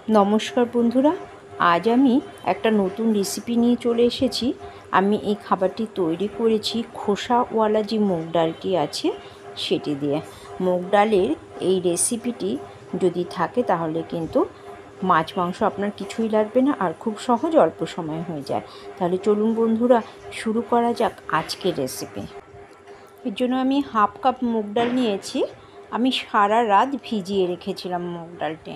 নমস্কার বন্ধুরা, আজ আমি একটা নতুন রেসিপি নিয়ে চলে এসেছি। আমি এই খাবারটি তৈরি করেছি খোসাওয়ালা যে মুগ ডালটি আছে সেটি দিয়ে। মুগ ডালের এই রেসিপিটি যদি থাকে তাহলে কিন্তু মাছ মাংস আপনার কিছুই লাগবে না, আর খুব সহজ, অল্প সময় হয়ে যায়। তাহলে চলুন বন্ধুরা, শুরু করা যাক আজকের রেসিপি। এর জন্য আমি হাফ কাপ মুগ ডাল নিয়েছি। আমি সারা রাত ভিজিয়ে রেখেছিলাম মুগ ডালটি।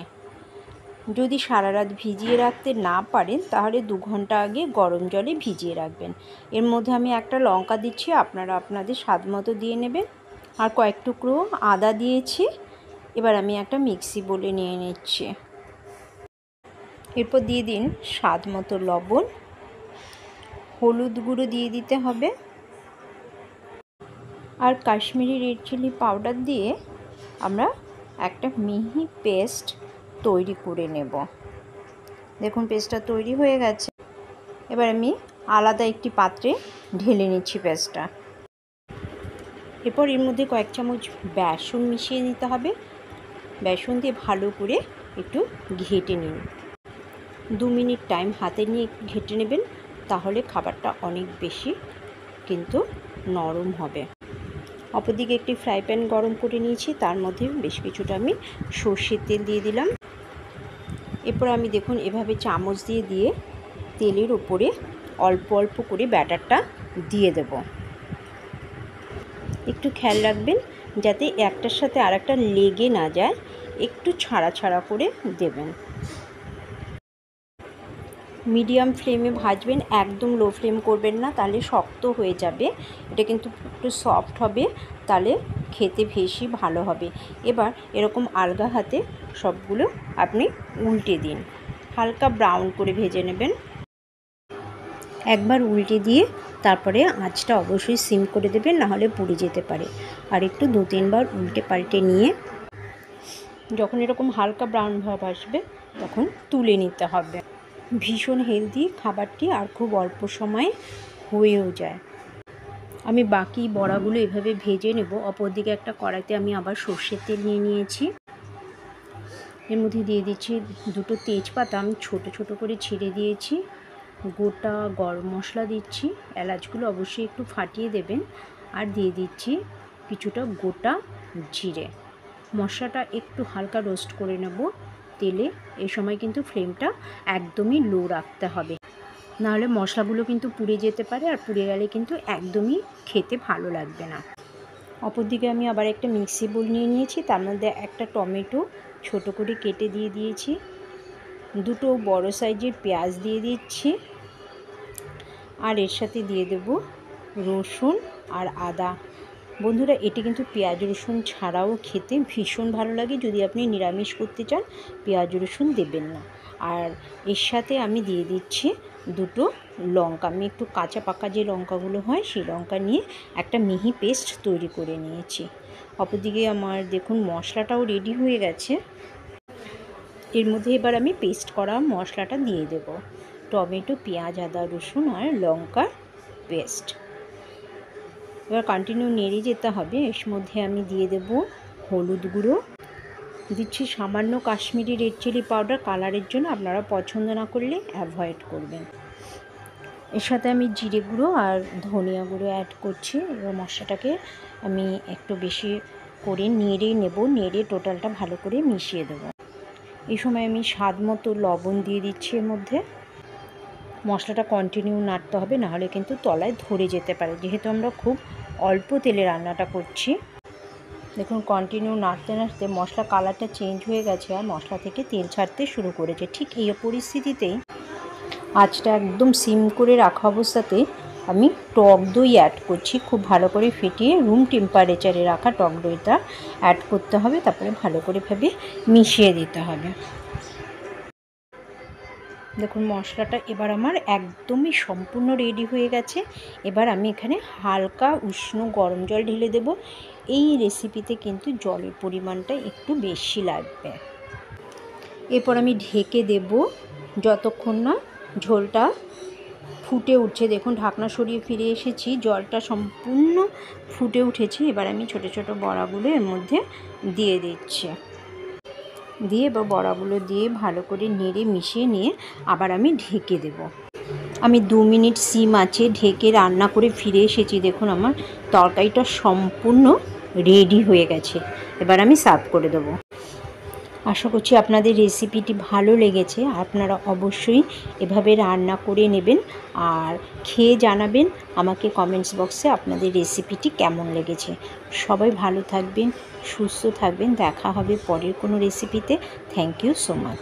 যদি সারা রাত ভিজিয়ে রাখতে না পারেন তাহলে 2 ঘন্টা আগে গরম জলে ভিজিয়ে রাখবেন। এর মধ্যে আমি একটা লঙ্কা দিচ্ছি, আপনারা আপনাদের স্বাদ মতো দিয়ে নেবেন। আর কয়েক টুকরো আদা দিয়েছি। এবার আমি একটা মিক্সি বলে নিয়ে নিচ্ছি। এরপর দিয়ে দিন স্বাদ মতো লবণ, হলুদ গুঁড়ো দিয়ে দিতে হবে, আর কাশ্মীরি রেড চিলি পাউডার দিয়ে আমরা একটা মিহি পেস্ট তৈরি করে নেব। দেখুন পেস্টটা তৈরি হয়ে গেছে। এবার আমি আলাদা একটি পাত্রে ঢেলে নিচ্ছি পেস্টটা। এরপর এর মধ্যে কয়েক চামচ বেসন মিশিয়ে নিতে হবে। বেসন দিয়ে ভালো করে একটু ঘেটে নিন। 2 মিনিট টাইম হাতে নিয়ে ঘেটে নেবেন, তাহলে খাবারটা অনেক বেশি কিন্তু নরম হবে। অপরদিকে একটি ফ্রাই প্যান গরম করে নিয়েছি, তার মধ্যে বেশ কিছুটা আমি সর্ষের তেল দিয়ে দিলাম। এরপর আমি দেখুন এভাবে চামচ দিয়ে তেলের উপরে অল্প অল্প করে ব্যাটারটা দিয়ে দেব। একটু খেয়াল রাখবেন যাতে একটার সাথে আরেকটা লেগে না যায়, একটু ছাড়া ছাড়া করে দেবেন। মিডিয়াম ফ্লেমে ভাজবেন, একদম লো ফ্লেম করবেন না, তাহলে শক্ত হয়ে যাবে। এটা কিন্তু একটু সফট হবে, তাহলে খেতে বেশি ভালো হবে। এবার এরকম আলগা হাতে সবগুলো আপনি উল্টে দিন, হালকা ব্রাউন করে ভেজে নেবেন। একবার উল্টে দিয়ে তারপরে আঁচটা অবশ্যই সিম করে দেবেন, নাহলে পুড়ে যেতে পারে। আর একটু 2-3 বার উল্টে পাল্টে নিয়ে যখন এরকম হালকা ব্রাউন ভাব আসবে তখন তুলে নিতে হবে। ভীষণ হেলদি খাবারটি, আর খুব অল্প সময়ে হয়েও যায়। আমি বাকি বড়াগুলো এভাবে ভেজে নেব। অপরদিকে একটা কড়াইতে আমি আবার সর্ষের তেল নিয়ে নিয়েছি। এর মধ্যে দিয়ে দিচ্ছি 2টো তেজপাতা আমি ছোট ছোট করে ছিঁড়ে দিয়েছি। গোটা গরম মশলা দিচ্ছি, এলাচগুলো অবশ্যই একটু ফাটিয়ে দেবেন। আর দিয়ে দিচ্ছি কিছুটা গোটা জিরে। মশলাটা একটু হালকা রোস্ট করে নেব তেলে। এই সময় কিন্তু ফ্লেমটা একদমই লো রাখতে হবে, নাহলে মশলাগুলো কিন্তু পুড়ে যেতে পারে, আর পুড়ে গেলে কিন্তু একদমই খেতে ভালো লাগবে না। অপরদিকে আমি আবার একটা মিক্সি বোল নিয়ে নিয়েছি, তার মধ্যে একটা টমেটো ছোট করে কেটে দিয়ে দিয়েছি। 2টো বড় সাইজের পেঁয়াজ দিয়ে দিচ্ছি, আর এর সাথে দিয়ে দেব রসুন আর আদা। বন্ধুরা, এটি কিন্তু পেঁয়াজ রসুন ছাড়াও খেতে ভীষণ ভালো লাগে। যদি আপনি নিরামিষ করতে চান পেঁয়াজ রসুন দেবেন না। আর এর সাথে আমি দিয়ে দিচ্ছি 2টো লঙ্কা। আমি একটু কাঁচা পাকা যে লঙ্কাগুলো হয় সেই লঙ্কা নিয়ে একটা মিহি পেস্ট তৈরি করে নিয়েছি। অপরদিকে আমার দেখুন মশলাটাও রেডি হয়ে গেছে। এর মধ্যে এবার আমি পেস্ট করা মশলাটা দিয়ে দেব। টমেটো, পেঁয়াজ, আদা, রসুন আর লঙ্কার পেস্ট। এবার কন্টিনিউ নেড়ে যেতে হবে। এর মধ্যে আমি দিয়ে দেব হলুদ গুঁড়ো, দিচ্ছি সামান্য কাশ্মীরি রেড চিলি পাউডার কালারের জন্য, আপনারা পছন্দ না করলে অ্যাভয়েড করবেন। এর সাথে আমি জিরে গুঁড়ো আর ধনিয়া গুঁড়ো অ্যাড করছি। এবার মশলাটাকে আমি একটু বেশি করে নেড়ে নেব, নেড়ে টোটালটা ভালো করে মিশিয়ে দেব। এই সময় আমি স্বাদ মতো লবণ দিয়ে দিচ্ছি এর মধ্যে। মশলাটা কন্টিনিউ নাড়তে হবে, নাহলে কিন্তু তলায় ধরে যেতে পারে, যেহেতু আমরা খুব অল্প তেলে রান্নাটা করছি। দেখুন কন্টিনিউ নাড়তে নাড়তে মশলা কালারটা চেঞ্জ হয়ে গেছে, আর মশলা থেকে তেল ছাড়তে শুরু করেছে। ঠিক এই পরিস্থিতিতেই আঁচটা একদম সিম করে রাখা অবস্থাতে আমি টক দই অ্যাড করছি। খুব ভালো করে ফেটিয়ে রুম টেম্পারেচারে রাখা টক দইটা অ্যাড করতে হবে, তারপরে ভালো করে ভাবে মিশিয়ে দিতে হবে। দেখুন মশলাটা এবার আমার একদমই সম্পূর্ণ রেডি হয়ে গেছে। এবার আমি এখানে হালকা উষ্ণ গরম জল ঢেলে দেব। এই রেসিপিতে কিন্তু জলের পরিমাণটা একটু বেশি লাগবে। এরপর আমি ঢেকে দেব যতক্ষণ না ঝোলটা ফুটে উঠছে। দেখুন ঢাকনা সরিয়ে ফিরে এসেছি, জলটা সম্পূর্ণ ফুটে উঠেছে। এবার আমি ছোট ছোট বড়াগুলো এর মধ্যে দিয়ে দিচ্ছি। দিয়ে এবার বড়াগুলো দিয়ে ভালো করে নেড়ে মিশিয়ে নিয়ে আবার আমি ঢেকে দেব। আমি 2 মিনিট সিম আঁচে ঢেকে রান্না করে ফিরে এসেছি। দেখুন আমার তরকারিটা সম্পূর্ণ রেডি হয়ে গেছে। এবার আমি সার্ভ করে দেবো। আশা করছি আপনাদের রেসিপিটি ভালো লেগেছে। আপনারা অবশ্যই এভাবে রান্না করে নেবেন আর খেয়ে জানাবেন আমাকে কমেন্টস বক্সে আপনাদের রেসিপিটি কেমন লেগেছে। সবাই ভালো থাকবেন, সুস্থ থাকবেন। দেখা হবে পরের কোনো রেসিপিতে। Thank you so much.